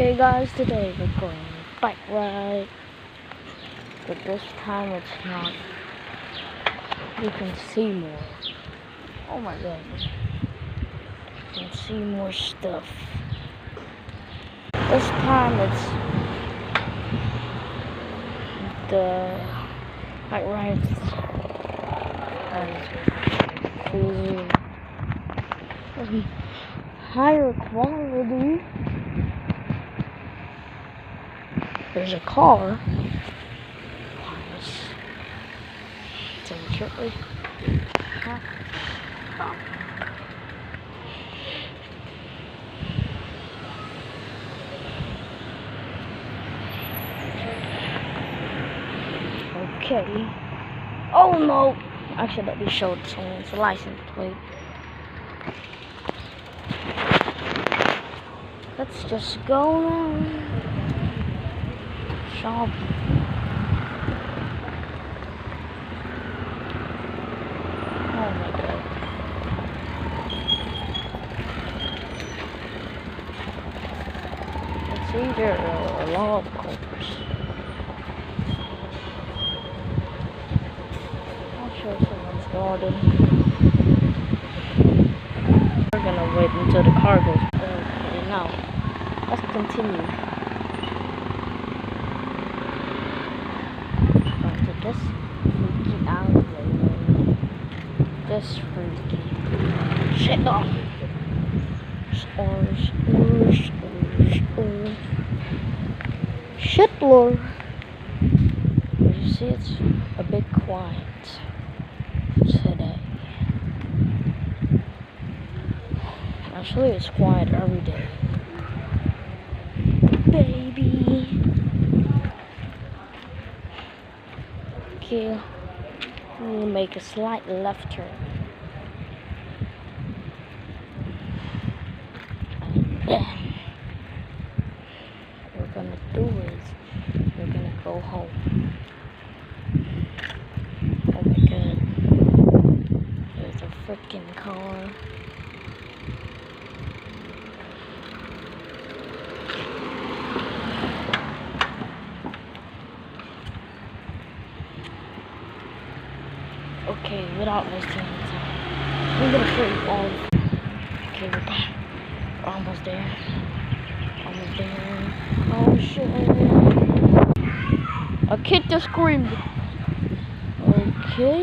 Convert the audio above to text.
Okay guys, today we're going on a bike ride, but this time it's not. You can see more. Oh my god. You can see more stuff. This time it's the bike ride has higher quality. There's a car. Shortly. Okay. Oh no! Actually, let me show someone's license plate. Let's just go now. Shop. Oh my god. It's either a lot of course. I'll show someone's garden. We're gonna wait until the car goes. Okay, now let's continue. Onto this freaky alleyway. This freaky shit off. Shit, Lord. You see, it's a bit quiet today. Actually, it's quiet every day. Baby. Okay, we'll make a slight left turn. What we're gonna do is we're gonna go home. Oh my god, there's a freaking car. Okay, without wasting any time, we're gonna create all. Okay, we're done. We're almost there. Almost there. Oh shit! A kid just screamed. Okay.